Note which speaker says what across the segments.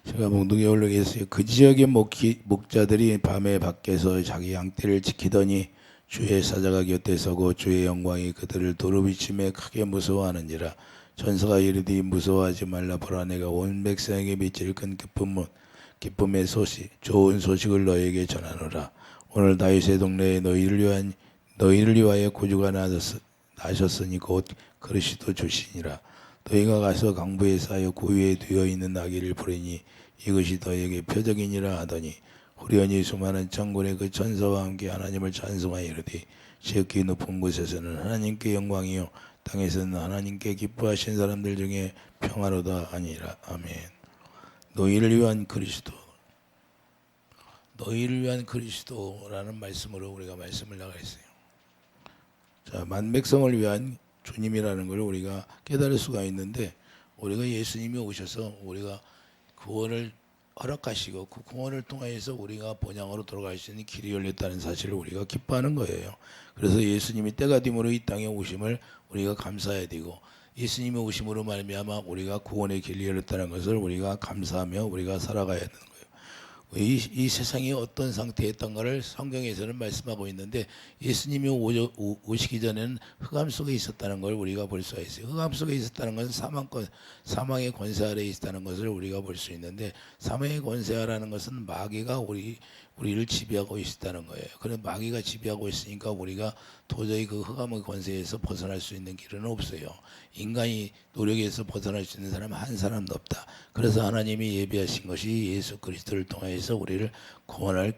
Speaker 1: 제가 몽둥이 올르겠어요. 그 지역의 목자들이 밤에 밖에서 자기 양떼를 지키더니 주의 사자가 곁에 서고 주의 영광이 그들을 도로비침에 크게 무서워하는지라. 천사가 이르되 무서워하지 말라. 보라 내가 온 백성에게 미칠 큰 기쁨의 소식 좋은 소식을 너에게 전하노라. 오늘 다윗의 동네에 너희를 위하여 구주가 나셨으니 곧 그리스도 주시니라. 너희가 가서 강부에 쌓여 구유에 두어 있는 나귀를 부르니 이것이 너에게 표적이니라 하더니 후련히 수많은 천군의 그 천사와 함께 하나님을 찬송하여 이르되 지극히 높은 곳에서는 하나님께 영광이요 땅에서는 하나님께 기뻐하신 사람들 중에 평화로다 아니라. 아멘. 너희를 위한 그리스도, 너희를 위한 그리스도라는 말씀으로 우리가 말씀을 나가겠어요. 자, 만백성을 위한 주님이라는 걸 우리가 깨달을 수가 있는데, 우리가 예수님이 오셔서 우리가 구원을 허락하시고 그 구원을 통해서 우리가 본향으로 돌아갈 수 있는 길이 열렸다는 사실을 우리가 기뻐하는 거예요. 그래서 예수님이 때가 됨으로 이 땅에 오심을 우리가 감사해야 되고, 예수님의 오심으로 말미암아 우리가 구원의 길이 열렸다는 것을 우리가 감사하며 우리가 살아가야 되는 거예요. 이 세상이 어떤 상태에 있던가를 성경에서는 말씀하고 있는데, 예수님이 오시기 전에는 흑암 속에 있었다는 걸 우리가 볼 수가 있어요. 흑암 속에 있었다는 것은 사망의 권세 아래에 있었다는 것을 우리가 볼 수 있는데, 사망의 권세 아래라는 것은 마귀가 우리를 지배하고 있었다는 거예요. 그런 마귀가 지배하고 있으니까 우리가 도저히 그 흑암의 권세에서 벗어날 수 있는 길은 없어요. 인간이 노력해서 벗어날 수 있는 사람은 한 사람도 없다. 그래서 하나님이 예비하신 것이 예수 그리스도를 통해서 우리를 구원할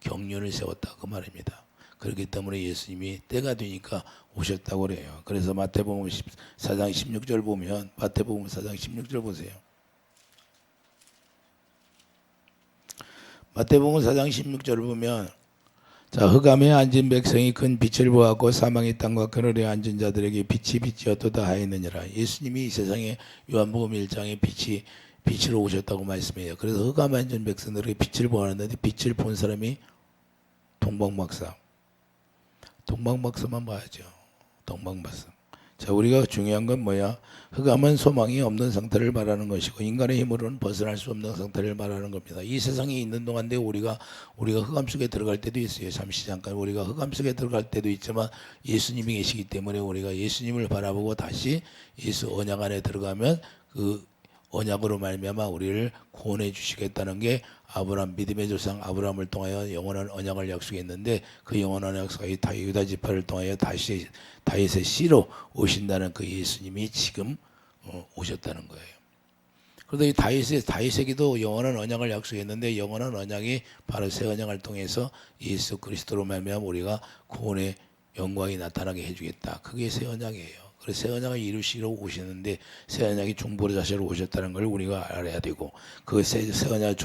Speaker 1: 경륜을 세웠다 그 말입니다. 그렇기 때문에 예수님이 때가 되니까 오셨다고 그래요. 그래서 마태복음 4장 16절 보면, 마태복음 4장 16절 보세요. 마태복음 4장 16절을 보면, 자, 흑암에 앉은 백성이 큰 빛을 보았고 사망의 땅과 그늘에 앉은 자들에게 빛이 어떠다 하였느니라. 예수님이 이 세상에 요한복음 1장에 빛으로 오셨다고 말씀해요. 그래서 흑암에 앉은 백성들에게 빛을 보았는데, 빛을 본 사람이 동방박사만 봐야죠. 동방박사. 자, 우리가 중요한 건 뭐야? 흑암은 소망이 없는 상태를 말하는 것이고, 인간의 힘으로는 벗어날 수 없는 상태를 말하는 겁니다. 이 세상에 있는 동안에 우리가 흑암 속에 들어갈 때도 있어요. 잠시 잠깐 우리가 흑암 속에 들어갈 때도 있지만, 예수님이 계시기 때문에 우리가 예수님을 바라보고 다시 예수 언약 안에 들어가면 그 언약으로 말미암아 우리를 구원해 주시겠다는 게 아브라함, 믿음의 조상 아브라함을 통하여 영원한 언약을 약속했는데, 그 영원한 약속이 유다 지파를 통하여 다시 다윗의 씨로 오신다는 그 예수님이 지금 오셨다는 거예요. 그런데 이 다윗에게도 영원한 언약을 약속했는데, 영원한 언약이 바로 새 언약을 통해서 예수 그리스도로 말미암아 우리가 구원의 영광이 나타나게 해주겠다. 그게 새 언약이에요. 그래서 새 언약을 이루시러 오시는데, 새 언약이 중보자로 오셨다는 걸 우리가 알아야 되고, 그 새 언약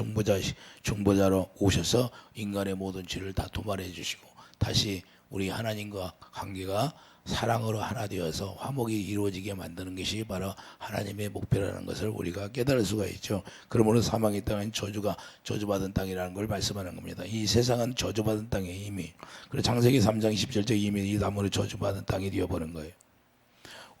Speaker 1: 중보자로 오셔서 인간의 모든 죄를 다 도말해 주시고, 다시 우리 하나님과 관계가 사랑으로 하나 되어서 화목이 이루어지게 만드는 것이 바로 하나님의 목표라는 것을 우리가 깨달을 수가 있죠. 그러므로 사망의 땅은 저주받은 땅이라는 걸 말씀하는 겁니다. 이 세상은 저주받은 땅이에요, 이미. 그래서 창세기 3장 17절 이미 이 나무를 저주받은 땅이 되어버린 거예요.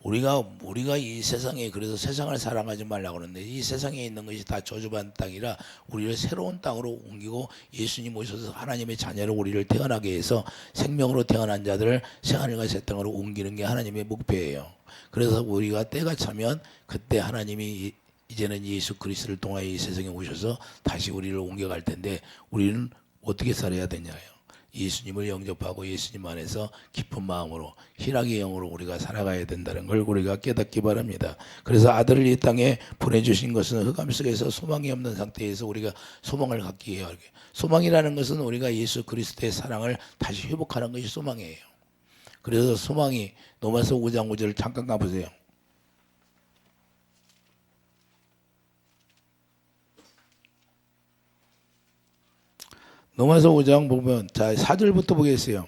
Speaker 1: 우리가 이 세상에, 그래서 세상을 사랑하지 말라고 그러는데, 이 세상에 있는 것이 다 저주받은 땅이라 우리를 새로운 땅으로 옮기고, 예수님 오셔서 하나님의 자녀로 우리를 태어나게 해서 생명으로 태어난 자들을 새하늘과 새 땅으로 옮기는 게 하나님의 목표예요. 그래서 우리가 때가 차면 그때 하나님이 이제는 예수 그리스도를 통하여 이 세상에 오셔서 다시 우리를 옮겨갈 텐데, 우리는 어떻게 살아야 되냐요? 예수님을 영접하고 예수님 안에서 깊은 마음으로 희락의 영으로 우리가 살아가야 된다는 걸 우리가 깨닫기 바랍니다. 그래서 아들을 이 땅에 보내주신 것은 흑암 속에서 소망이 없는 상태에서 우리가 소망을 갖기 위해, 소망이라는 것은 우리가 예수 그리스도의 사랑을 다시 회복하는 것이 소망이에요. 그래서 소망이, 로마서 5장 5절을 잠깐 가보세요. 로마서 5장 보면, 자, 4절부터 보겠어요.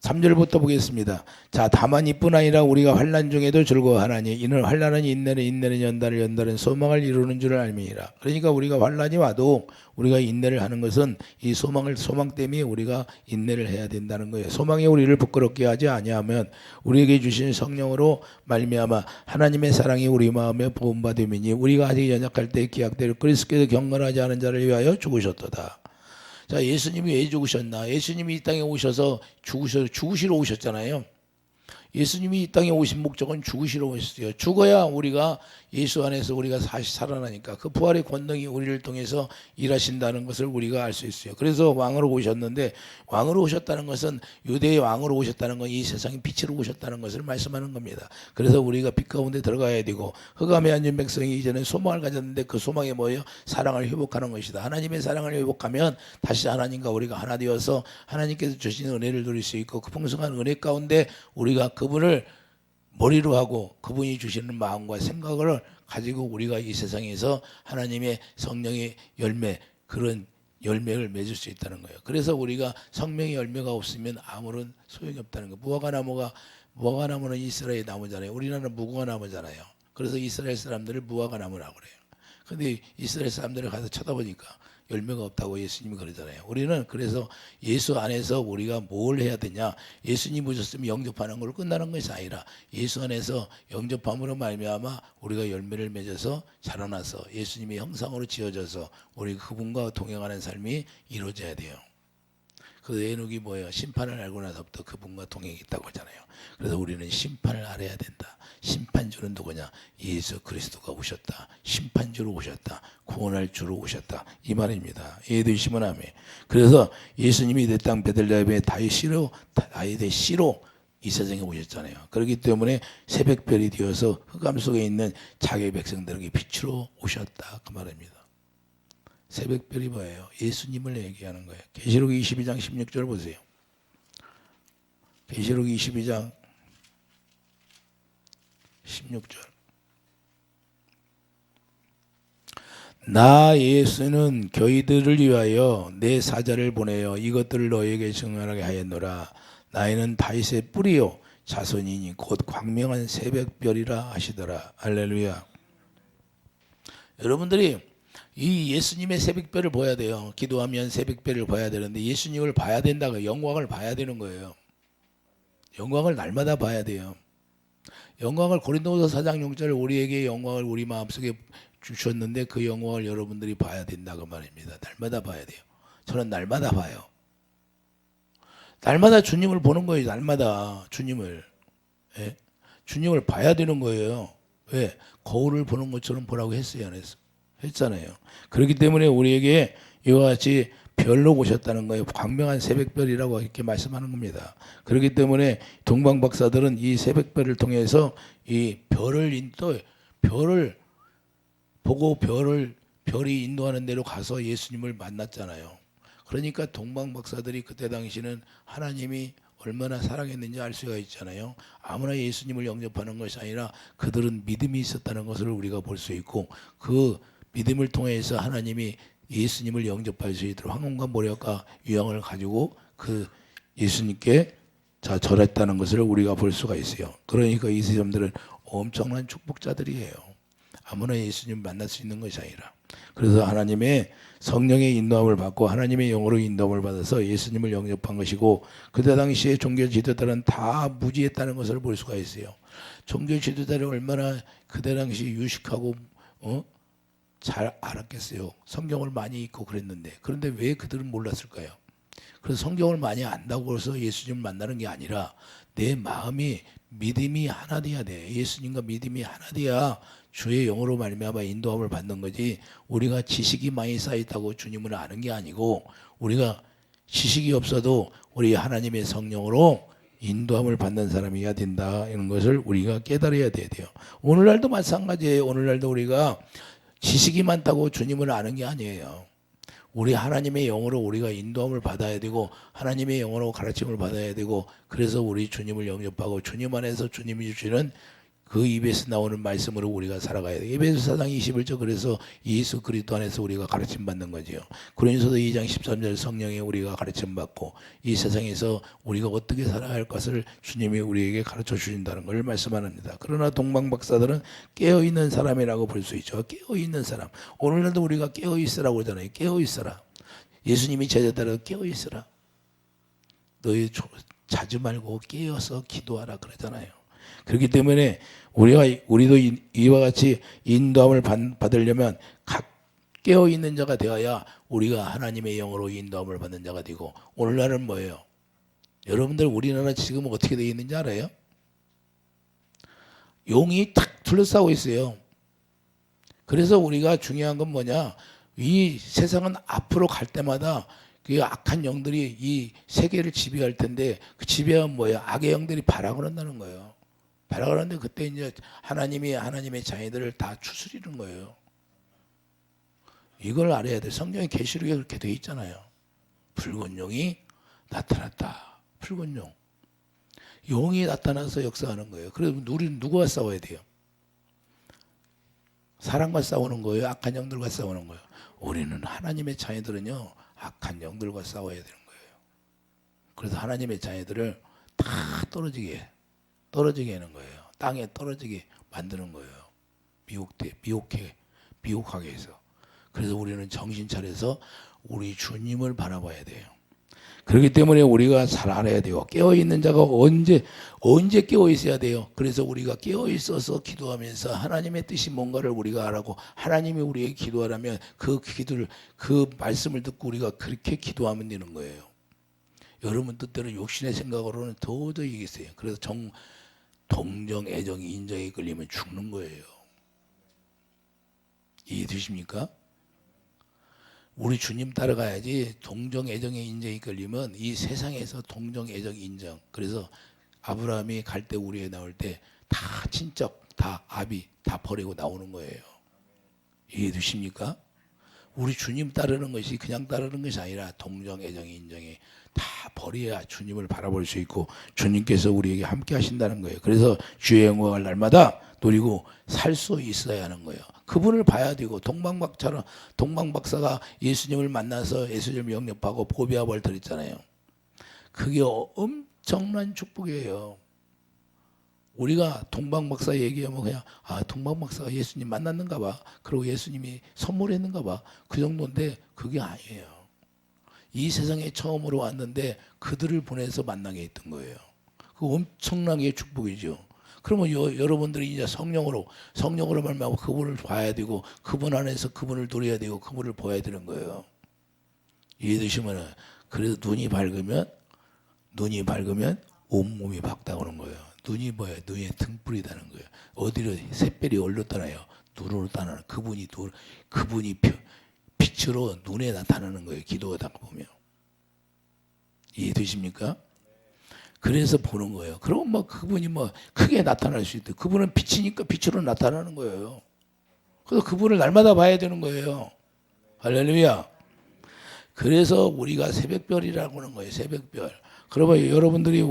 Speaker 1: 3절부터 보겠습니다. 자, 다만 이뿐 아니라 우리가 환난 중에도 즐거워하나니 이는 환난은 인내는, 인내는 연단을, 연단은 소망을 이루는 줄 알미니라. 그러니까 우리가 환난이 와도 우리가 인내를 하는 것은 이 소망 때문에 우리가 인내를 해야 된다는 거예요. 소망이 우리를 부끄럽게 하지 아니하면 우리에게 주신 성령으로 말미암아 하나님의 사랑이 우리 마음에 부음받음이니 우리가 아직 연약할 때 기약대로 그리스도께서 경건하지 않은 자를 위하여 죽으셨도다. 자, 예수님이 왜 죽으셨나? 예수님이 이 땅에 오셔서 죽으시러 오셨잖아요. 예수님이 이 땅에 오신 목적은 죽으시러 오셨어요. 죽어야 우리가 예수 안에서 우리가 다시 살아나니까 그 부활의 권능이 우리를 통해서 일하신다는 것을 우리가 알 수 있어요. 그래서 왕으로 오셨는데 왕으로 오셨다는 것은 유대의 왕으로 오셨다는 건 이 세상의 빛으로 오셨다는 것을 말씀하는 겁니다. 그래서 우리가 빛 가운데 들어가야 되고 흑암에 앉은 백성이 이제는 소망을 가졌는데 그 소망이 뭐예요? 사랑을 회복하는 것이다. 하나님의 사랑을 회복하면 다시 하나님과 우리가 하나 되어서 하나님께서 주신 은혜를 누릴 수 있고 그 풍성한 은혜 가운데 우리가 그분을 머리로 하고 그분이 주시는 마음과 생각을 가지고 우리가 이 세상에서 하나님의 성령의 열매, 그런 열매를 맺을 수 있다는 거예요. 그래서 우리가 성령의 열매가 없으면 아무런 소용이 없다는 거예요. 무화과 나무는 이스라엘 나무잖아요. 우리나라는 무화과 나무잖아요. 그래서 이스라엘 사람들을 무화과 나무라고 그래요. 근데 이스라엘 사람들을 가서 쳐다보니까 열매가 없다고 예수님이 그러잖아요. 우리는 그래서 예수 안에서 우리가 뭘 해야 되냐? 예수님 오셨으면 영접하는 걸로 끝나는 것이 아니라 예수 안에서 영접함으로 말미암아 우리가 열매를 맺어서 자라나서 예수님의 형상으로 지어져서 우리 그분과 동행하는 삶이 이루어져야 돼요. 그 에녹이 뭐예요? 심판을 알고 나서부터 그분과 동행했다고 하잖아요. 그래서 우리는 심판을 알아야 된다. 심판주는 누구냐? 예수 그리스도가 오셨다. 심판주로 오셨다. 구원할 주로 오셨다. 이 말입니다. 이해되시면 아멘. 그래서 예수님이 내 땅 베들레헴의 다윗의 씨로 이 세상에 오셨잖아요. 그렇기 때문에 새벽별이 되어서 흑암 속에 있는 자기 백성들에게 빛으로 오셨다. 그 말입니다. 새벽별이 뭐예요? 예수님을 얘기하는 거예요. 계시록 22장 16절 보세요. 계시록 22장 16절. 나 예수는 교회들을 위하여 내 사자를 보내어 이것들을 너에게 증언하게 하였노라. 나이는 다윗의 뿌리요 자손이니 곧 광명한 새벽별이라 하시더라. 할렐루야. 여러분들이 이 예수님의 새벽별을 봐야 돼요. 기도하면 새벽별을 봐야 되는데 예수님을 봐야 된다고 영광을 봐야 되는 거예요. 영광을 날마다 봐야 돼요. 영광을 고린도후서 4장 6절 우리에게 영광을 우리 마음속에 주셨는데 그 영광을 여러분들이 봐야 된다고 말입니다. 날마다 봐야 돼요. 저는 날마다 봐요. 날마다 주님을 보는 거예요. 날마다 주님을. 예? 주님을 봐야 되는 거예요. 왜? 거울을 보는 것처럼 보라고 했어요, 안 했어? 했잖아요. 그렇기 때문에 우리에게 이와 같이 별로 오셨다는 거예요. 광명한 새벽별이라고 이렇게 말씀하는 겁니다. 그렇기 때문에 동방 박사들은 이 새벽별을 통해서 이 별을 보고 별이 인도하는 대로 가서 예수님을 만났잖아요. 그러니까 동방 박사들이 그때 당시는 하나님이 얼마나 사랑했는지 알 수가 있잖아요. 아무나 예수님을 영접하는 것이 아니라 그들은 믿음이 있었다는 것을 우리가 볼 수 있고 그 믿음을 통해서 하나님이 예수님을 영접할 수 있도록 황금과 모략과 유황을 가지고 그 예수님께 절했다는 것을 우리가 볼 수가 있어요. 그러니까 이 사람들은 엄청난 축복자들이에요. 아무나 예수님 만날 수 있는 것이 아니라. 그래서 하나님의 성령의 인도함을 받고 하나님의 영으로 인도함을 받아서 예수님을 영접한 것이고 그때 당시에 종교 지도자들은 다 무지했다는 것을 볼 수가 있어요. 종교 지도자들이 얼마나 그때 당시 유식하고 잘 알았겠어요. 성경을 많이 읽고 그랬는데 그런데 왜 그들은 몰랐을까요? 그래서 성경을 많이 안다고 해서 예수님을 만나는 게 아니라 내 마음이 믿음이 하나 돼야 돼. 예수님과 믿음이 하나 돼야 주의 영으로 말미암아 인도함을 받는 거지 우리가 지식이 많이 쌓였다고 주님을 아는 게 아니고 우리가 지식이 없어도 우리 하나님의 성령으로 인도함을 받는 사람이어야 된다. 이런 것을 우리가 깨달아야 돼요. 오늘날도 마찬가지예요. 오늘날도 우리가 지식이 많다고 주님을 아는 게 아니에요. 우리 하나님의 영으로 우리가 인도함을 받아야 되고 하나님의 영으로 가르침을 받아야 되고 그래서 우리 주님을 영접하고 주님 안에서 주님이 주시는 그 입에서 나오는 말씀으로 우리가 살아가야 돼요. 에베소 4장 21절 그래서 예수 그리스도 안에서 우리가 가르침 받는 거죠. 고린도서 2장 13절 성령에 우리가 가르침 받고 이 세상에서 우리가 어떻게 살아야 할 것을 주님이 우리에게 가르쳐 주신다는 걸 말씀합니다. 그러나 동방박사들은 깨어있는 사람이라고 볼 수 있죠. 깨어있는 사람. 오늘날도 우리가 깨어있으라고 그러잖아요. 깨어있어라. 예수님이 제자들을 깨어있으라. 너희 자주 말고 깨어서 기도하라 그러잖아요. 그렇기 때문에 우리도 이와 같이 인도함을 받으려면 각 깨어있는 자가 되어야 우리가 하나님의 영으로 인도함을 받는 자가 되고, 오늘날은 뭐예요? 여러분들 우리나라 지금 어떻게 되어 있는지 알아요? 용이 탁 둘러싸고 있어요. 그래서 우리가 중요한 건 뭐냐? 이 세상은 앞으로 갈 때마다 그 악한 영들이 이 세계를 지배할 텐데, 그 지배하면 뭐예요? 악의 영들이 발악을 한다는 거예요. 발악을 하는데 그때 이제 하나님의 자녀들을 다 추스리는 거예요. 이걸 알아야 돼. 성경의 계시록에 그렇게 돼 있잖아요. 붉은 용이 나타났다. 붉은 용. 용이 나타나서 역사하는 거예요. 그래서 우리는 누구와 싸워야 돼요? 사람과 싸우는 거예요? 악한 영들과 싸우는 거예요? 우리는 하나님의 자녀들은요, 악한 영들과 싸워야 되는 거예요. 그래서 하나님의 자녀들을 다 떨어지게 하는 거예요. 땅에 떨어지게 만드는 거예요. 미혹하게 해서. 그래서 우리는 정신 차려서 우리 주님을 바라봐야 돼요. 그렇기 때문에 우리가 잘 알아야 돼요. 깨어있는 자가 언제 깨어 있어야 돼요. 그래서 우리가 깨어 있어서 기도하면서 하나님의 뜻이 뭔가를 우리가 알고, 하나님이 우리에게 기도하라면 그 말씀을 듣고 우리가 그렇게 기도하면 되는 거예요. 여러분 뜻대로 욕심의 생각으로는 도저히 이기세요. 그래서 동정, 애정, 인정에 끌리면 죽는 거예요. 이해되십니까? 우리 주님 따라가야지. 동정, 애정의 인정이 걸리면 이 세상에서 동정, 애정, 인정. 그래서 아브라함이 갈 때 우리에 나올 때 다 친척, 다 아비 다 버리고 나오는 거예요. 이해되십니까? 우리 주님 따르는 것이 그냥 따르는 것이 아니라 동정, 애정, 인정이 다 버려야 주님을 바라볼 수 있고 주님께서 우리에게 함께 하신다는 거예요. 그래서 주의 영광을 날마다 누리고 살 수 있어야 하는 거예요. 그분을 봐야 되고, 동방박사가 예수님을 만나서 예수님을 영접하고 보배합을 드렸잖아요. 그게 엄청난 축복이에요. 우리가 동방박사 얘기하면 그냥 동방박사가 예수님 만났는가 봐. 그리고 예수님이 선물했는가 봐. 그 정도인데 그게 아니에요. 이 세상에 처음으로 왔는데 그들을 보내서 만나게 했던 거예요. 그 엄청나게 축복이죠. 그러면 여러분들이 이제 성령으로 말미암아 그분을 봐야 되고, 그분 안에서 그분을 누려야 되고, 그분을 보아야 되는 거예요. 이해되시면은, 그래서 눈이 밝으면 온몸이 밝다고는 거예요. 눈이 뭐예요? 눈에 등불이다는 거예요. 어디로 샛별이 어디로 떠나요? 눈으로 떠나는 그분이 빛으로 눈에 나타나는 거예요. 기도하다 보면. 이해되십니까? 그래서 보는 거예요. 그럼 그분이 크게 나타날 수 있대. 그분은 빛이니까 빛으로 나타나는 거예요. 그래서 그분을 날마다 봐야 되는 거예요. 할렐루야. 그래서 우리가 새벽별이라고 하는 거예요. 새벽별. 그러면 여러분들이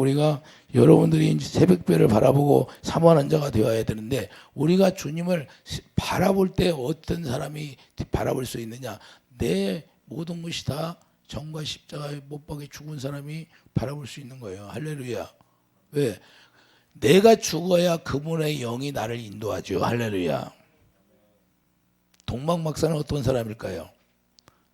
Speaker 1: 이제 새벽별을 바라보고 사모하는 자가 되어야 되는데, 우리가 주님을 바라볼 때 어떤 사람이 바라볼 수 있느냐? 내 모든 것이 다 정과 십자가에 못 박혀 죽은 사람이 바라볼 수 있는 거예요. 할렐루야. 왜? 내가 죽어야 그분의 영이 나를 인도하죠. 할렐루야. 동방박사는 어떤 사람일까요?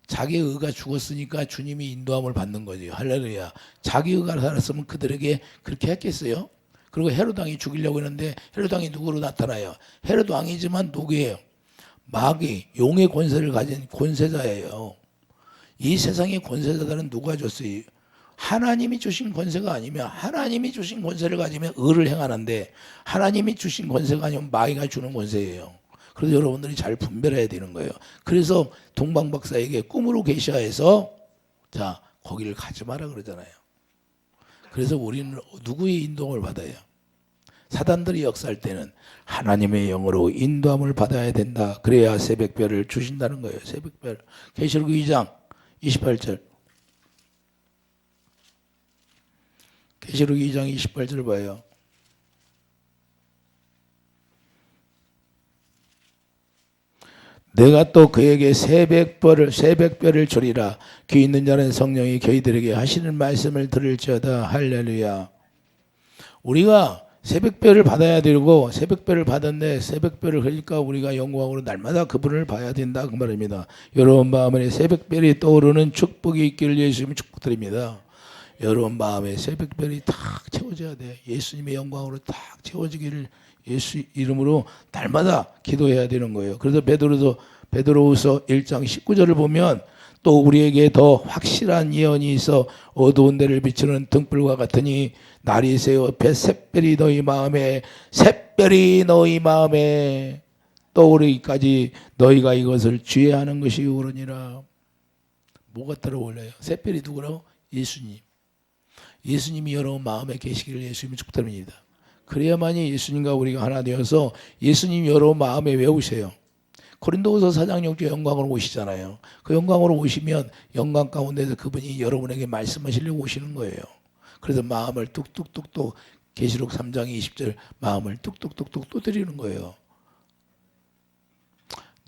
Speaker 1: 자기 의가 죽었으니까 주님이 인도함을 받는 거죠. 할렐루야. 자기 의가 살았으면 그들에게 그렇게 했겠어요? 그리고 헤롯 왕이 죽이려고 했는데 헤롯 왕이 누구로 나타나요? 헤롯 왕이지만 누구예요? 마귀, 용의 권세를 가진 권세자예요. 이 세상의 권세자들은 누가 줬어요? 하나님이 주신 권세가 아니면, 하나님이 주신 권세를 가지면 의를 행하는데, 하나님이 주신 권세가 아니면 마귀가 주는 권세예요. 그래서 여러분들이 잘 분별해야 되는 거예요. 그래서 동방박사에게 꿈으로 계시하여서 자, 거기를 가지 마라 그러잖아요. 그래서 우리는 누구의 인도를 받아요? 사단들이 역사할 때는 하나님의 영으로 인도함을 받아야 된다. 그래야 새벽별을 주신다는 거예요. 새벽별. 계시록 2장 28절. 계시록 2장 28절 봐요. 내가 또 그에게 새벽별을 주리라. 귀 있는 자는 성령이 저희들에게 하시는 말씀을 들을지어다. 할렐루야. 우리가 새벽별을 받아야 되고 새벽별을 받았네. 새벽별을 그러니까 우리가 영광으로 날마다 그분을 봐야 된다 그 말입니다. 여러분 마음에 새벽별이 떠오르는 축복이 있기를 예수님 축복드립니다. 여러분 마음에 새벽별이 탁 채워져야 돼. 예수님의 영광으로 탁 채워지기를 예수 이름으로 날마다 기도해야 되는 거예요. 그래서 베드로후서 1장 19절을 보면 또 우리에게 더 확실한 예언이 있어 어두운 데를 비추는 등불과 같으니 날이 새어 샛별이 너희 마음에 떠오르기까지 너희가 이것을 주의하는 것이 옳으니라. 뭐가 따라올라요? 샛별이 누구라고? 예수님. 예수님이 여러분 마음에 계시기를 예수님이 축복드립니다. 그래야만이 예수님과 우리가 하나 되어서 예수님 여러분 마음에 외우세요. 고린도후서 4장 6절 영광으로 오시잖아요. 그 영광으로 오시면 영광 가운데서 그분이 여러분에게 말씀하시려고 오시는 거예요. 그래서 마음을 뚝뚝뚝뚝 계시록 3장 20절 마음을 뚝뚝뚝뚝 두드리는 거예요.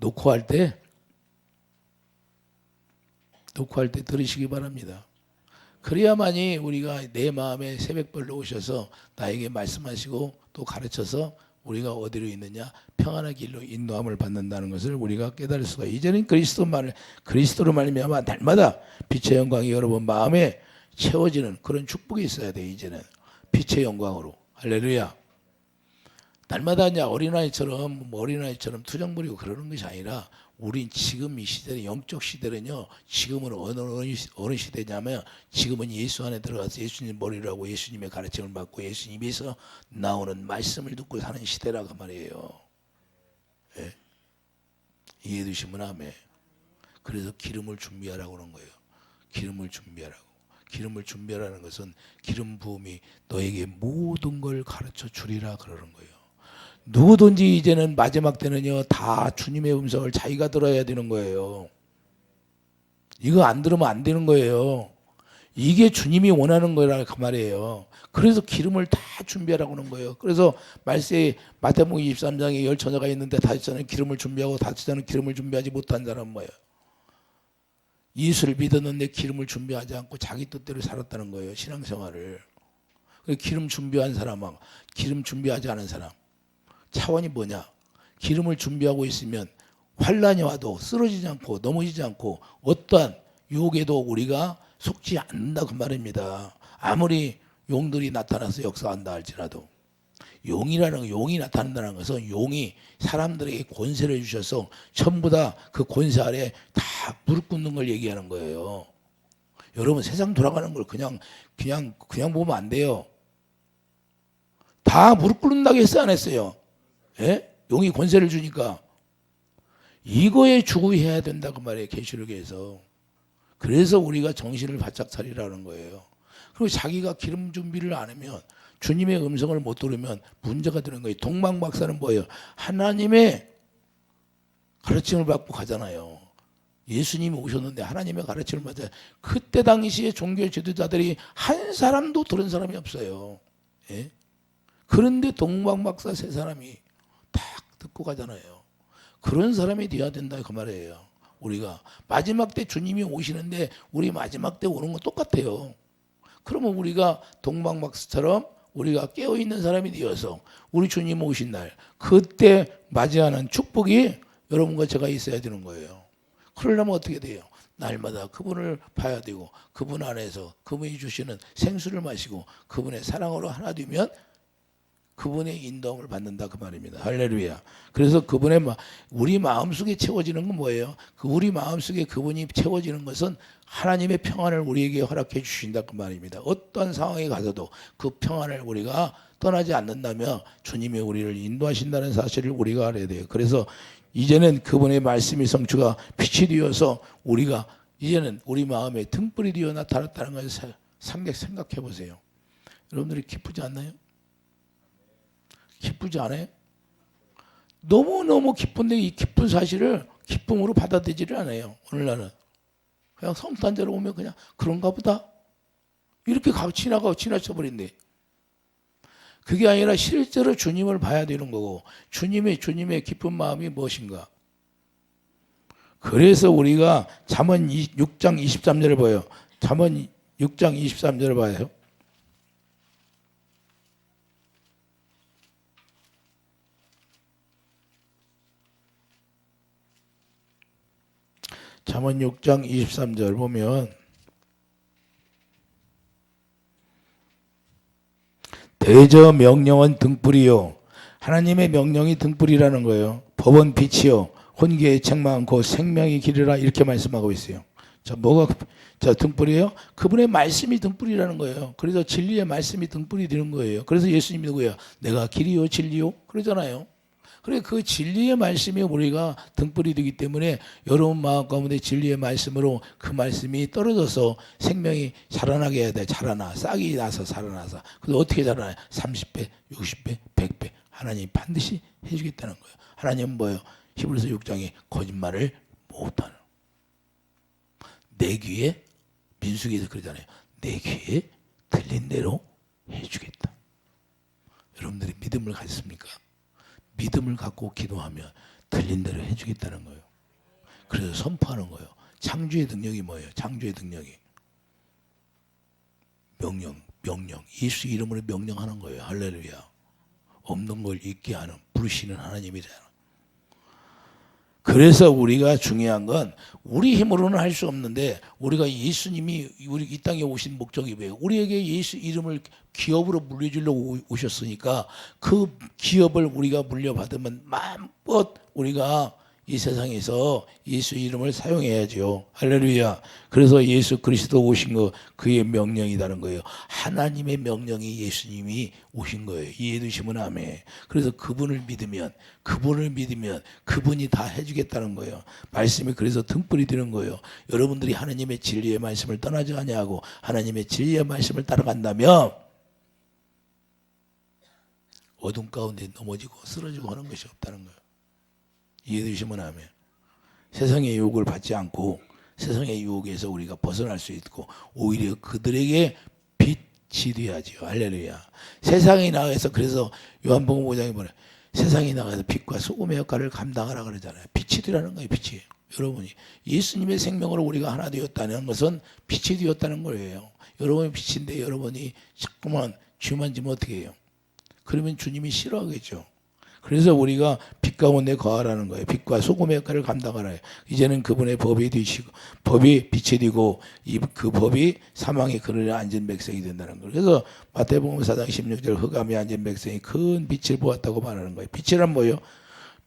Speaker 1: 녹화할 때 들으시기 바랍니다. 그래야만이 우리가 내 마음에 새벽별로 오셔서 나에게 말씀하시고 또 가르쳐서 우리가 어디로 있느냐 평안한 길로 인도함을 받는다는 것을 우리가 깨달을 수가. 이제는 그리스도로 말미암아 날마다 빛의 영광이 여러분 마음에 채워지는 그런 축복이 있어야 돼. 이제는 빛의 영광으로. 할렐루야. 날마다 이제 어린아이처럼 투정 부리고 그러는 것이 아니라 우린 지금 이 시대는 영적 시대는요. 지금은 어느 시대냐면 지금은 예수 안에 들어가서 예수님 머리라고 예수님의 가르침을 받고 예수님에서 나오는 말씀을 듣고 사는 시대라고 말이에요. 예? 이해해 주시면 아멘. 그래서 기름을 준비하라고 그런 거예요. 기름을 준비하라고. 기름을 준비하라는 것은 기름 부음이 너에게 모든 걸 가르쳐 주리라 그러는 거예요. 누구든지 이제는 마지막 때는요 다 주님의 음성을 자기가 들어야 되는 거예요. 이거 안 들으면 안 되는 거예요. 이게 주님이 원하는 거라 그 말이에요. 그래서 기름을 다 준비하라고 하는 거예요. 그래서 말세에 마태복음 23장에 10처녀가 있는데 5처녀는 기름을 준비하고 5처녀는 기름을 준비하지 못한 사람은 뭐예요? 예수를 믿었는데 기름을 준비하지 않고 자기 뜻대로 살았다는 거예요. 신앙생활을. 기름 준비한 사람하고 기름 준비하지 않은 사람 차원이 뭐냐? 기름을 준비하고 있으면 환난이 와도 쓰러지지 않고 넘어지지 않고 어떠한 유혹에도 우리가 속지 않는다 그 말입니다. 아무리 용들이 나타나서 역사한다 할지라도 용이 나타난다는 것은 용이 사람들에게 권세를 주셔서 전부 다 그 권세 아래 다 무릎 꿇는 걸 얘기하는 거예요. 여러분 세상 돌아가는 걸 그냥 보면 안 돼요. 다 무릎 꿇는다고 했어요, 안 했어요? 예? 용이 권세를 주니까 이거에 주의해야 된다고 말해요. 계시록에서. 그래서 우리가 정신을 바짝 차리라는 거예요. 그리고 자기가 기름 준비를 안 하면 주님의 음성을 못 들으면 문제가 되는 거예요. 동방박사는 뭐예요? 하나님의 가르침을 받고 가잖아요. 예수님이 오셨는데 하나님의 가르침을 받아요. 그때 당시에 종교 지도자들이 한 사람도 들은 사람이 없어요. 예? 그런데 동방박사 세 사람이 딱 듣고 가잖아요. 그런 사람이 되어야 된다 그 말이에요. 우리가 마지막 때 주님이 오시는데 우리 마지막 때 오는 건 똑같아요. 그러면 우리가 동방박사처럼 우리가 깨어있는 사람이 되어서 우리 주님 오신 날 그때 맞이하는 축복이 여러분과 제가 있어야 되는 거예요. 그러려면 어떻게 돼요? 날마다 그분을 봐야 되고 그분 안에서 그분이 주시는 생수를 마시고 그분의 사랑으로 하나 되면 그분의 인도함을 받는다 그 말입니다. 할렐루야. 그래서 그분의 우리 마음속에 채워지는 건 뭐예요? 우리 마음속에 그분이 채워지는 것은 하나님의 평안을 우리에게 허락해 주신다 그 말입니다. 어떤 상황에 가서도 그 평안을 우리가 떠나지 않는다면 주님이 우리를 인도하신다는 사실을 우리가 알아야 돼요. 그래서 이제는 그분의 말씀이 성취가 빛이 되어서 우리가 이제는 우리 마음에 등불이 되어 나타났다는 것을 생각해 보세요. 여러분들이 기쁘지 않나요? 기쁘지 않아요? 너무너무 기쁜데 이 기쁜 사실을 기쁨으로 받아들이지를 않아요. 오늘날은 그냥 성탄절을 오면 그냥 그런가 보다 이렇게 지나쳐버린대. 그게 아니라 실제로 주님을 봐야 되는 거고 주님의 기쁜 마음이 무엇인가? 그래서 우리가 잠언 6장 23절을 봐요. 잠언 6장 23절을 봐요. 잠언 6장 23절 보면 대저 명령은 등불이요. 하나님의 명령이 등불이라는 거예요. 법은 빛이요. 혼계의 책망은 곧 생명의 길이라 이렇게 말씀하고 있어요. 자, 등불이에요? 그분의 말씀이 등불이라는 거예요. 그래서 진리의 말씀이 등불이 되는 거예요. 그래서 예수님이 누구예요? 내가 길이요 진리요 그러잖아요. 그래 그 진리의 말씀이 우리가 등불이 되기 때문에 여러분 마음 가운데 진리의 말씀으로 그 말씀이 떨어져서 생명이 자라나게 해야 돼. 자라나 싹이 나서 자라나서. 그래서 어떻게 자라나요? 30배, 60배, 100배 하나님이 반드시 해주겠다는 거예요. 하나님은 뭐예요? 히브리서 6장에 거짓말을 못하는 내 귀에 민수기에서 그러잖아요. 내 귀에 들린 대로 해주겠다. 여러분들이 믿음을 가졌습니까? 믿음을 갖고 기도하면 들린 대로 해주겠다는 거예요. 그래서 선포하는 거예요. 창조의 능력이 뭐예요? 창조의 능력이 명령 예수 이름으로 명령하는 거예요. 할렐루야. 없는 걸 있게 하는 부르시는 하나님이잖아. 그래서 우리가 중요한 건 우리 힘으로는 할 수 없는데 우리가 예수님이 우리 이 땅에 오신 목적이 뭐예요? 우리에게 예수 이름을 기업으로 물려주려고 오셨으니까 그 기업을 우리가 물려받으면 마음껏 우리가 이 세상에서 예수 이름을 사용해야죠. 할렐루야. 그래서 예수 그리스도 오신 거 그의 명령이라는 거예요. 하나님의 명령이 예수님이 오신 거예요. 이해해 주시면 아멘. 그래서 그분을 믿으면 그분이 다 해주겠다는 거예요. 말씀이 그래서 등불이 되는 거예요. 여러분들이 하나님의 진리의 말씀을 떠나지 아니하고 하나님의 진리의 말씀을 따라간다면 어둠 가운데 넘어지고 쓰러지고 하는 것이 없다는 거예요. 이해되시면 아멘. 세상의 유혹을 받지 않고 세상의 유혹에서 우리가 벗어날 수 있고 오히려 그들에게 빛이 되어야지요. 할렐루야. 세상에 나가서 그래서 요한복음 5장에 보면 세상에 나가서 빛과 소금의 역할을 감당하라 그러잖아요. 빛이 되라는 거예요. 빛이. 여러분이 예수님의 생명으로 우리가 하나 되었다는 것은 빛이 되었다는 거예요. 여러분이 빛인데 여러분이 자꾸만 쥐만 지면 어떻게 해요? 그러면 주님이 싫어하겠죠. 그래서 우리가 빛 가운데 거하라는 거예요. 빛과 소금의 역할을 감당하라. 이제는 그분의 법이 되시고 법이 빛이 되고 그 법이 사망의 그늘에 앉은 백성이 된다는 거예요. 그래서 마태복음 4장 16절 흑암에 앉은 백성이 큰 빛을 보았다고 말하는 거예요. 빛이란 뭐예요?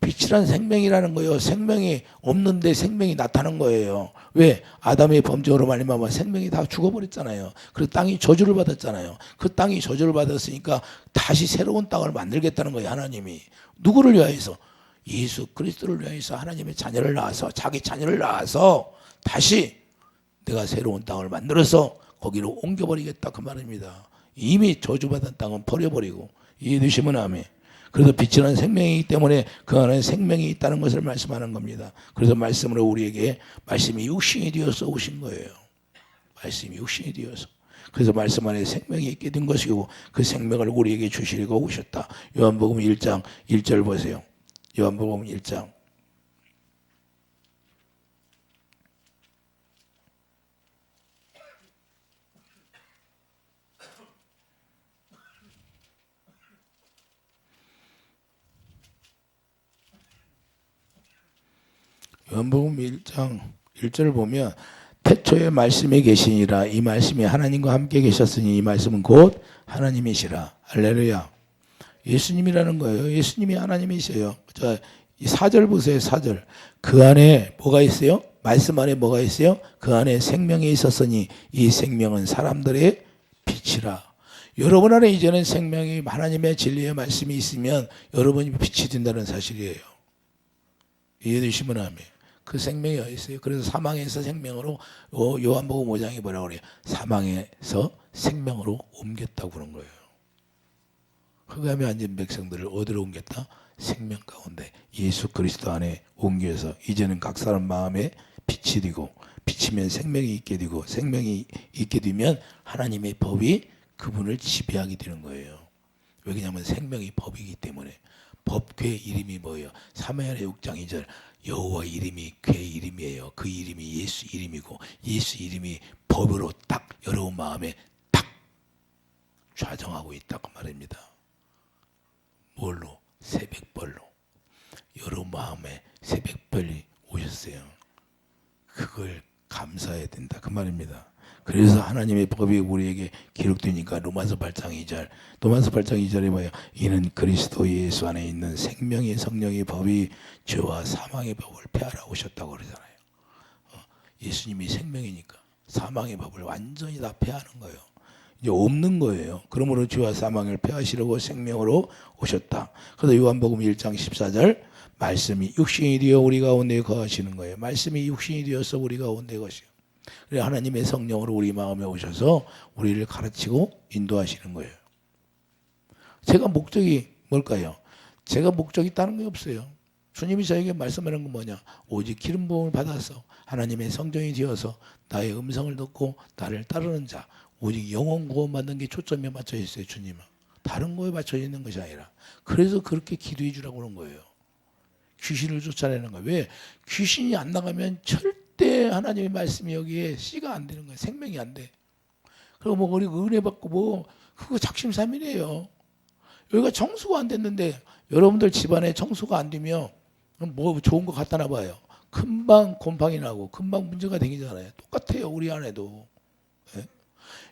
Speaker 1: 빛이란 생명이라는 거예요. 생명이 없는데 생명이 나타난 거예요. 왜? 아담의 범죄로 말미암아 생명이 다 죽어버렸잖아요. 그래서 땅이 저주를 받았잖아요. 그 땅이 저주를 받았으니까 다시 새로운 땅을 만들겠다는 거예요. 하나님이. 누구를 위하여서? 예수 그리스도를 위하여서 하나님의 자녀를 낳아서 자기 자녀를 낳아서 다시 내가 새로운 땅을 만들어서 거기로 옮겨버리겠다 그 말입니다. 이미 저주받은 땅은 버려버리고. 이해되시면 아멘. 그래서 빛이라는 생명이기 때문에 그 안에 생명이 있다는 것을 말씀하는 겁니다. 그래서 말씀으로 우리에게 말씀이 육신이 되어서 오신 거예요. 말씀이 육신이 되어서. 그래서 말씀 안에 생명이 있게 된 것이고 그 생명을 우리에게 주시려고 오셨다. 요한복음 1장 1절 보세요. 요한복음 1장. 요한복음 1장 1절을 보면 태초에 말씀이 계시니라. 이 말씀이 하나님과 함께 계셨으니 이 말씀은 곧 하나님이시라. 할렐루야. 예수님이라는 거예요. 예수님이 하나님이세요. 자, 이 4절 보세요. 4절. 그 안에 뭐가 있어요? 말씀 안에 뭐가 있어요? 그 안에 생명이 있었으니 이 생명은 사람들의 빛이라. 여러분 안에 이제는 생명이 하나님의 진리의 말씀이 있으면 여러분이 빛이 된다는 사실이에요. 이해되시면 아멘. 그 생명이 어디 있어요? 그래서 사망에서 생명으로 요한복음 5장이 뭐라고 그래요? 사망에서 생명으로 옮겼다고 그런 거예요. 흑암에 앉은 백성들을 어디로 옮겼다? 생명 가운데 예수 그리스도 안에 옮겨서 이제는 각 사람 마음에 빛이 되고 비치면 생명이 있게 되고 생명이 있게 되면 하나님의 법이 그분을 지배하게 되는 거예요. 왜냐하면 생명이 법이기 때문에 법궤 이름이 뭐예요? 사무엘하 6장 2절 여호와 이름이 궤 이름이에요. 그 이름이 예수 이름이고 예수 이름이 법으로 딱 여러분 마음에 딱 좌정하고 있다고 말입니다. 뭘로? 새벽벌로. 여러분 마음에 새벽벌이 오셨어요. 그걸 감사해야 된다 그 말입니다. 그래서 하나님의 법이 우리에게 기록되니까 로마서 8장 2절 로마서 8장 2절에 뭐예요? 이는 그리스도 예수 안에 있는 생명의 성령의 법이 죄와 사망의 법을 폐하러 오셨다고 그러잖아요. 예수님이 생명이니까 사망의 법을 완전히 다 폐하는 거예요. 이제 없는 거예요. 그러므로 죄와 사망을 폐하시려고 생명으로 오셨다. 그래서 요한복음 1장 14절 말씀이 육신이 되어 우리 가운데 거하시는 거예요. 말씀이 육신이 되어서 우리 가운데 거하시요. 그래서 하나님의 성령으로 우리 마음에 오셔서 우리를 가르치고 인도하시는 거예요. 제가 목적이 뭘까요? 제가 목적이 다른 게 없어요. 주님이 저에게 말씀하는 건 뭐냐? 오직 기름 부음을 받아서 하나님의 성전이 되어서 나의 음성을 듣고 나를 따르는 자, 오직 영혼 구원받는 게 초점에 맞춰 있어요. 주님은 다른 거에 맞춰 있는 것이 아니라 그래서 그렇게 기도해 주라고 그런 거예요. 귀신을 쫓아내는 거예요. 왜? 귀신이 안 나가면 절대 하나님의 말씀이 여기에 씨가 안 되는 거예요. 생명이 안 돼. 그리고 뭐 우리 은혜 받고 뭐 그거 작심삼일이에요. 여기가 청소가 안 됐는데 여러분들 집안에 청소가 안 되면 뭐 좋은 거 갖다 놔봐요. 금방 곰팡이 나고 금방 문제가 생기잖아요. 똑같아요. 우리 안에도. 예?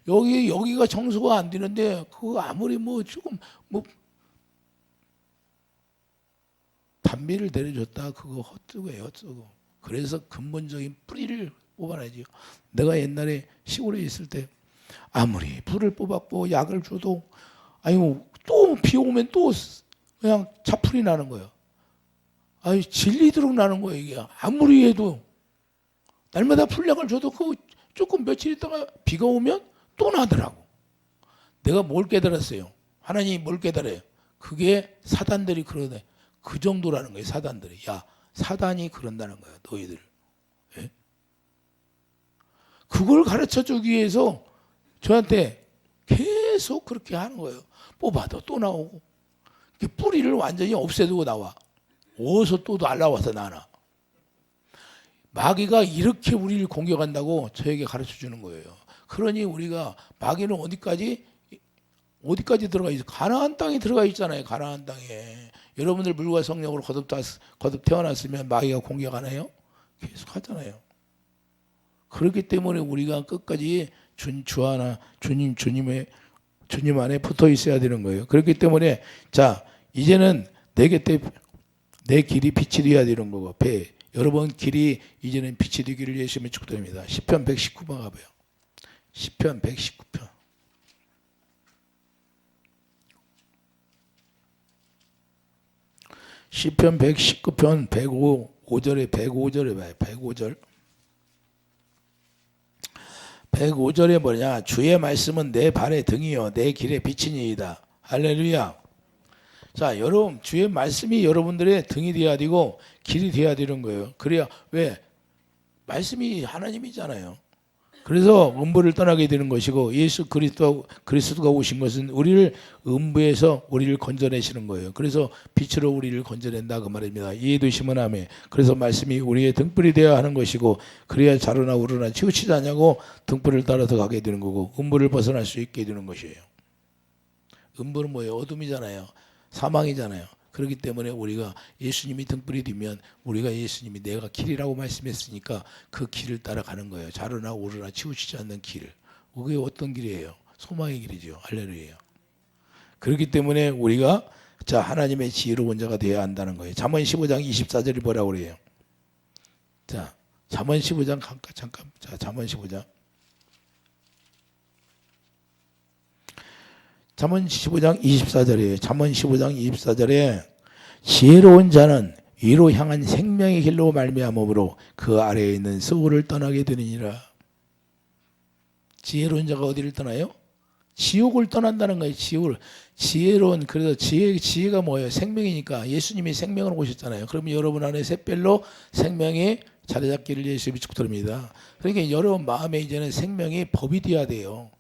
Speaker 1: 여기가 청소가 안 되는데 그거 아무리 뭐 조금 뭐 단비를 내려줬다 그거 헛뜨거예요. 헛뜨거. 그래서 근본적인 뿌리를 뽑아내죠. 내가 옛날에 시골에 있을 때 아무리 불을 뽑았고 약을 줘도 아니 또 비 오면 또 그냥 자풀이 나는 거예요. 아니 질리도록 나는 거예요. 이게 아무리 해도 날마다 풀약을 줘도 그 조금 며칠 있다가 비가 오면 또 나더라고. 내가 뭘 깨달았어요? 하나님이 뭘 깨달아요? 그게 사단들이 그러네. 그 정도라는 거예요. 사단들이. 야 사단이 그런다는 거야. 너희들. 예? 그걸 가르쳐주기 위해서 저한테 계속 그렇게 하는 거예요. 뽑아도 또 나오고 뿌리를 완전히 없애두고 나와. 어디서 또 날라와서 나나. 마귀가 이렇게 우리를 공격한다고 저에게 가르쳐주는 거예요. 그러니 우리가 마귀는 어디까지 들어가 있어? 가나안 땅에 들어가 있잖아요. 가나안 땅에. 여러분들 물과 성령으로 거듭 태어났으면 마귀가 공격 안 해요? 계속 하잖아요. 그렇기 때문에 우리가 끝까지 주님 안에 붙어 있어야 되는 거예요. 그렇기 때문에 자 이제는 내 곁에 내 길이 빛이 되어야 되는 거고 여러분 길이 이제는 빛이 되기를 예수님의 축도입니다. 시편 119번 가봐요. 시편 119편. 시편 119편 105절에 봐요. 105절. 105절에 뭐냐? 주의 말씀은 내 발의 등이요 내 길의 빛이니이다. 할렐루야. 자, 여러분 주의 말씀이 여러분들의 등이 되어야 되고 길이 되어야 되는 거예요. 그래야 왜? 말씀이 하나님이잖아요. 그래서 음부를 떠나게 되는 것이고 예수 그리스도가 오신 것은 우리를 음부에서 우리를 건져내시는 거예요. 그래서 빛으로 우리를 건져낸다 그 말입니다. 이해되시면 아멘. 그래서 말씀이 우리의 등불이 되어야 하는 것이고 그래야 자루나 우루나 치우치지 않냐고 등불을 따라서 가게 되는 거고 음부를 벗어날 수 있게 되는 것이에요. 음부는 뭐예요? 어둠이잖아요. 사망이잖아요. 그렇기 때문에 우리가 예수님이 등불이 되면 우리가 예수님이 내가 길이라고 말씀했으니까 그 길을 따라가는 거예요. 자르나 오르나 치우치지 않는 길. 그게 어떤 길이에요? 소망의 길이죠. 할렐루야. 그렇기 때문에 우리가 자 하나님의 지혜로운 자가 되어야 한다는 거예요. 잠언 15장 24절이 뭐라고 그래요? 자 잠언 15장 잠깐 자 잠언 15장 잠언 15장 24절이에요. 잠언 15장 24절에 지혜로운 자는 위로 향한 생명의 길로 말미암음으로 그 아래에 있는 수고를 떠나게 되느니라. 지혜로운 자가 어디를 떠나요? 지옥을 떠난다는 거예요. 지혜로운 그래서 지혜가 뭐예요? 생명이니까 예수님이 생명으로 오셨잖아요. 그러면 여러분 안에 샛별로 생명이 자리 잡기를 예수님이 축도합니다. 그러니까 여러분 마음에 이제는 생명이 법이 되어야 돼요.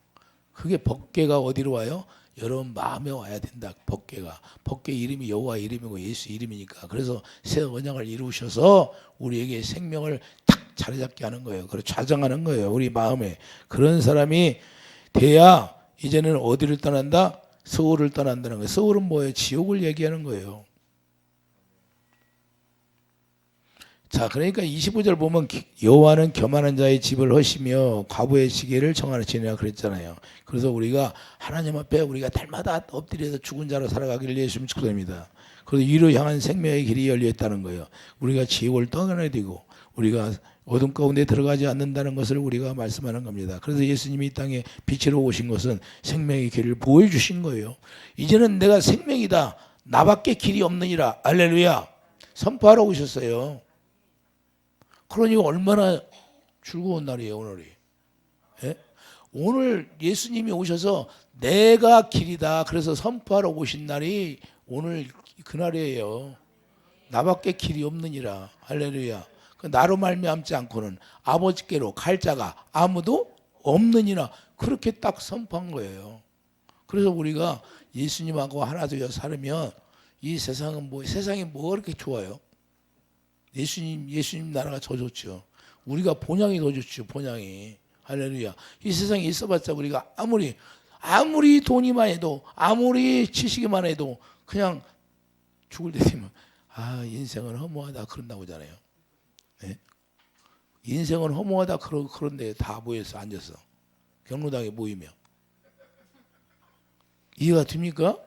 Speaker 1: 그게 법궤가 어디로 와요? 여러분 마음에 와야 된다. 법궤 이름이 여호와 이름이고 예수 이름이니까. 그래서 새 언약을 이루셔서 우리에게 생명을 탁 자리잡게 하는 거예요. 그리고 좌정하는 거예요. 우리 마음에. 그런 사람이 돼야 이제는 어디를 떠난다? 서울을 떠난다는 거예요. 서울은 뭐예요? 지옥을 얘기하는 거예요. 자, 그러니까 25절 보면 여호와는 겸하는 자의 집을 허시며 과부의 시계를 정하시니라 그랬잖아요. 그래서 우리가 하나님 앞에 우리가 달마다 엎드려서 죽은 자로 살아가기를 예수님 축복합니다. 그래서 위로 향한 생명의 길이 열려 있다는 거예요. 우리가 지옥을 떠나야 되고 우리가 어둠 가운데 들어가지 않는다는 것을 우리가 말씀하는 겁니다. 그래서 예수님이 이 땅에 빛으로 오신 것은 생명의 길을 보여주신 거예요. 이제는 내가 생명이다. 나밖에 길이 없느니라. 할렐루야. 선포하러 오셨어요. 그러니 얼마나 즐거운 날이에요, 오늘이. 예? 오늘 예수님이 오셔서 내가 길이다. 그래서 선포하러 오신 날이 오늘 그날이에요. 나밖에 길이 없느니라. 할렐루야. 나로 말미암지 않고는 아버지께로 갈 자가 아무도 없느니라. 그렇게 딱 선포한 거예요. 그래서 우리가 예수님하고 하나 되어 살면 이 세상은 세상이 뭐 그렇게 좋아요? 예수님 나라가 더 좋죠. 우리가 본향이 더 좋죠. 본향이. 할렐루야. 이 세상에 있어봤자 우리가 아무리 돈이 많아도 아무리 지식이 많아도 그냥 죽을 때 되면 인생은 허무하다 그런다고 하잖아요. 네? 인생은 허무하다 그런데 다 모여서 앉아서 경로당에 모이면 이해가 됩니까?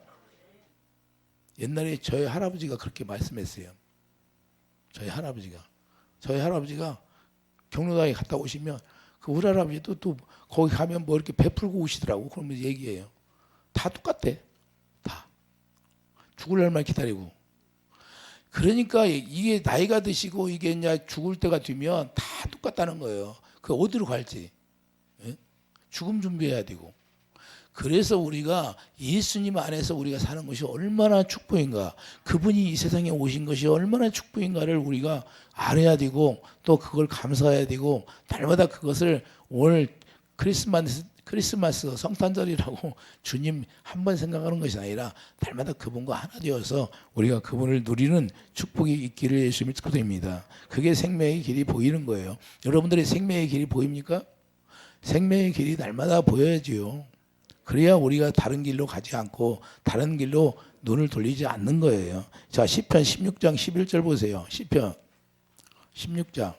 Speaker 1: 옛날에 저희 할아버지가 그렇게 말씀했어요. 저희 할아버지가 경로당에 갔다 오시면 그 우리 할아버지도 또 거기 가면 뭐 이렇게 베풀고 오시더라고. 그러면 얘기해요. 다 똑같대. 다. 죽을 날만 기다리고. 그러니까 이게 나이가 드시고 이게 이제 죽을 때가 되면 다 똑같다는 거예요. 그 어디로 갈지. 예? 죽음 준비해야 되고. 그래서 우리가 예수님 안에서 우리가 사는 것이 얼마나 축복인가, 그분이 이 세상에 오신 것이 얼마나 축복인가를 우리가 알아야 되고 또 그걸 감사해야 되고 날마다 그것을 오늘 크리스마스 성탄절이라고 주님 한 번 생각하는 것이 아니라 날마다 그분과 하나 되어서 우리가 그분을 누리는 축복이 있기를 예수님을 축복드립니다. 그게 생명의 길이 보이는 거예요. 여러분들의 생명의 길이 보입니까? 생명의 길이 날마다 보여야지요. 그래야 우리가 다른 길로 가지 않고 다른 길로 눈을 돌리지 않는 거예요. 자, 시편 16장 11절 보세요. 시편 16장.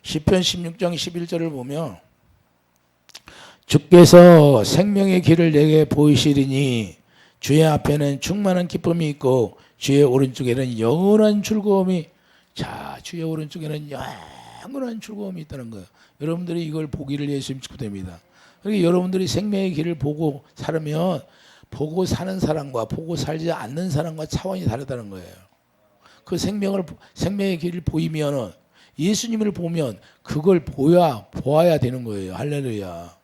Speaker 1: 시편 16장 11절을 보면 주께서 생명의 길을 내게 보이시리니 주의 앞에는 충만한 기쁨이 있고 주의 오른쪽에는 영원한 즐거움이, 자, 주의 오른쪽에는 영원한 즐거움이 있다는 거예요. 여러분들이 이걸 보기를 예수님 축복됩니다. 그러니까 여러분들이 생명의 길을 보고 살면 보고 사는 사람과 보고 살지 않는 사람과 차원이 다르다는 거예요. 그 생명의 길을 보이면은 예수님을 보면 그걸 보아야 되는 거예요. 할렐루야.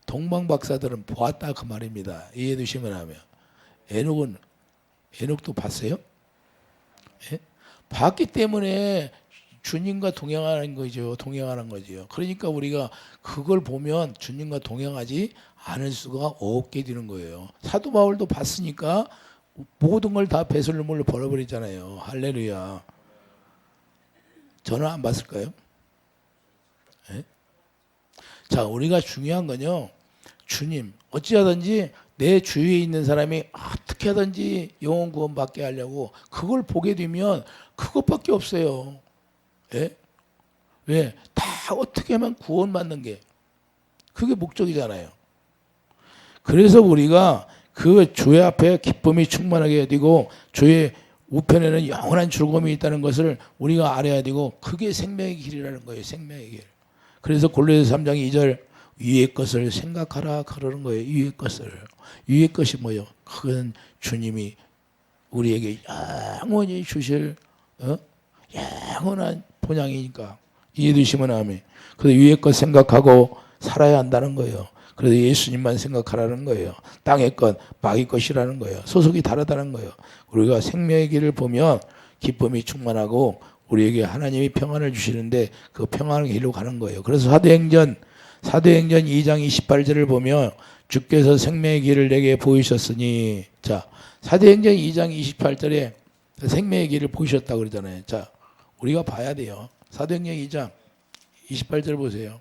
Speaker 1: 동방 박사들은 보았다 그 말입니다. 이해해 주시면 하면. 에녹도 봤어요? 예? 봤기 때문에 주님과 동행하는 거죠. 그러니까 우리가 그걸 보면 주님과 동행하지 않을 수가 없게 되는 거예요. 사도 바울도 봤으니까 모든 걸 다 배설물로 버려버리잖아요. 할렐루야. 저는 안 봤을까요? 예? 자, 우리가 중요한 건요, 주님 어찌하든지 내 주위에 있는 사람이 어떻게 하든지 영혼 구원 받게 하려고 그걸 보게 되면 그것밖에 없어요. 예? 왜? 다 어떻게 하면 구원 받는 게 그게 목적이잖아요. 그래서 우리가 그 주의 앞에 기쁨이 충만하게 해야 되고 주의 우편에는 영원한 즐거움이 있다는 것을 우리가 알아야 되고 그게 생명의 길이라는 거예요. 생명의 길. 그래서 골로새 3장 2절 위의 것을 생각하라 그러는 거예요. 위의 것을. 위의 것이 뭐예요? 그건 주님이 우리에게 영원히 주실 영원한 본향이니까. 이해되시면 아멘. 그래서 위의 것 생각하고 살아야 한다는 거예요. 그래서 예수님만 생각하라는 거예요. 땅의 것, 마귀 것이라는 거예요. 소속이 다르다는 거예요. 우리가 생명의 길을 보면 기쁨이 충만하고 우리에게 하나님이 평안을 주시는데 그 평안의 길로 가는 거예요. 그래서 사도행전 2장 28절을 보면 주께서 생명의 길을 내게 보이셨으니, 자, 사도행전 2장 28절에 생명의 길을 보이셨다고 그러잖아요. 자, 우리가 봐야 돼요. 사도행전 2장 28절 보세요.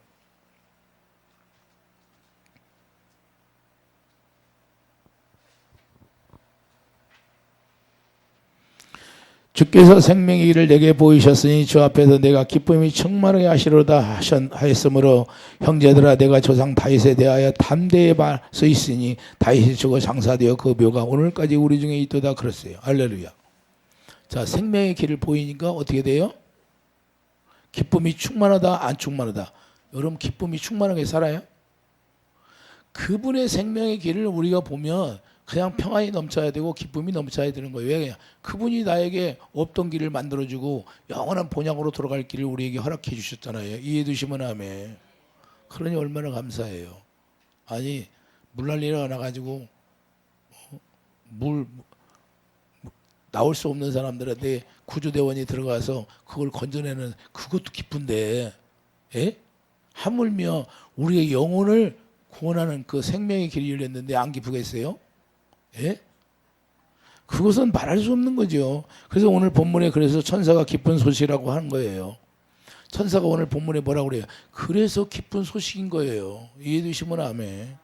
Speaker 1: 주께서 생명의 길을 내게 보이셨으니 주 앞에서 내가 기쁨이 충만하게 하시로다 하였으므로 형제들아 내가 조상 다윗에 대하여 담대히 말 수 있으니 다윗이 죽어 장사되어 그 묘가 오늘까지 우리 중에 있도다 그랬어요. 할렐루야. 자, 생명의 길을 보이니까 어떻게 돼요? 기쁨이 충만하다 안 충만하다? 여러분 기쁨이 충만하게 살아요? 그분의 생명의 길을 우리가 보면 그냥 평안이 넘쳐야 되고 기쁨이 넘쳐야 되는 거예요. 왜? 그분이 나에게 없던 길을 만들어주고 영원한 본향으로 돌아갈 길을 우리에게 허락해 주셨잖아요. 이해해 주시면 아멘. 그러니 얼마나 감사해요. 아니 물난리가 나가지고 물 나올 수 없는 사람들한테 구조대원이 들어가서 그걸 건져내는 그것도 기쁜데, 예? 하물며 우리의 영혼을 구원하는 그 생명의 길이 열렸는데 안 기쁘겠어요? 예? 그것은 말할 수 없는 거죠. 그래서 오늘 본문에 그래서 천사가 기쁜 소식이라고 하는 거예요. 천사가 오늘 본문에 뭐라고 그래요? 그래서 기쁜 소식인 거예요. 이해해 주시면 아멘.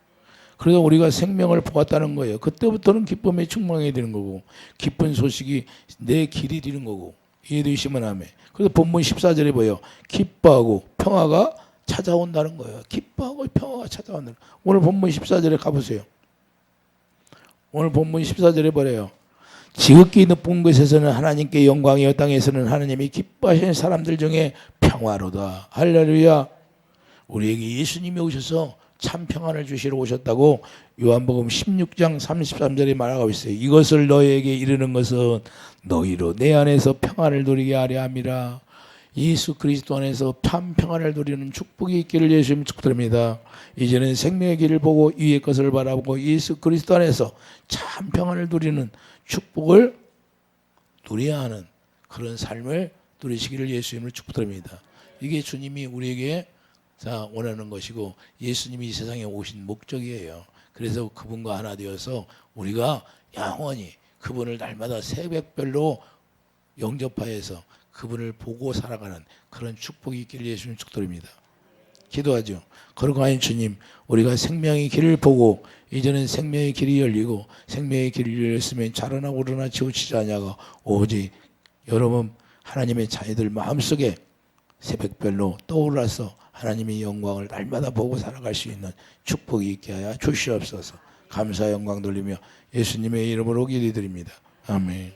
Speaker 1: 그래서 우리가 생명을 보았다는 거예요. 그때부터는 기쁨에 충만하게 되는 거고 기쁜 소식이 내 길이 되는 거고 이해해 주시면 아멘. 그래서 본문 14절에 보여요. 기뻐하고 평화가 찾아온다는 거예요. 기뻐하고 평화가 찾아온다는 거예요. 오늘 본문 14절에 가보세요. 오늘 본문 14절에 뭐래요? 지극히 높은 곳에서는 하나님께 영광이요 땅에서는 하나님이 기뻐하시는 사람들 중에 평화로다. 할렐루야. 우리에게 예수님이 오셔서 참 평안을 주시러 오셨다고 요한복음 16장 33절에 말하고 있어요. 이것을 너희에게 이르는 것은 너희로 내 안에서 평안을 누리게 하려 함이라. 예수 그리스도 안에서 참 평안을 누리는 축복이 있기를 예수님 축복드립니다. 이제는 생명의 길을 보고 위의 것을 바라보고 예수 그리스도 안에서 참 평안을 누리는 축복을 누려야 하는 그런 삶을 누리시기를 예수님을 축복드립니다. 이게 주님이 우리에게 원하는 것이고 예수님이 이 세상에 오신 목적이에요. 그래서 그분과 하나 되어서 우리가 영원히 그분을 날마다 새벽별로 영접하여서 그분을 보고 살아가는 그런 축복이 있기를 예수님 축복드립니다. 기도하죠. 거룩하신 주님, 우리가 생명의 길을 보고 이제는 생명의 길이 열리고 생명의 길이 열렸으면 자라나 오르나 치우치지 않냐고 오직 여러분 하나님의 자녀들 마음속에 새벽별로 떠올라서 하나님의 영광을 날마다 보고 살아갈 수 있는 축복이 있게 하여 주시옵소서. 감사 영광 돌리며 예수님의 이름으로 기도드립니다. 아멘.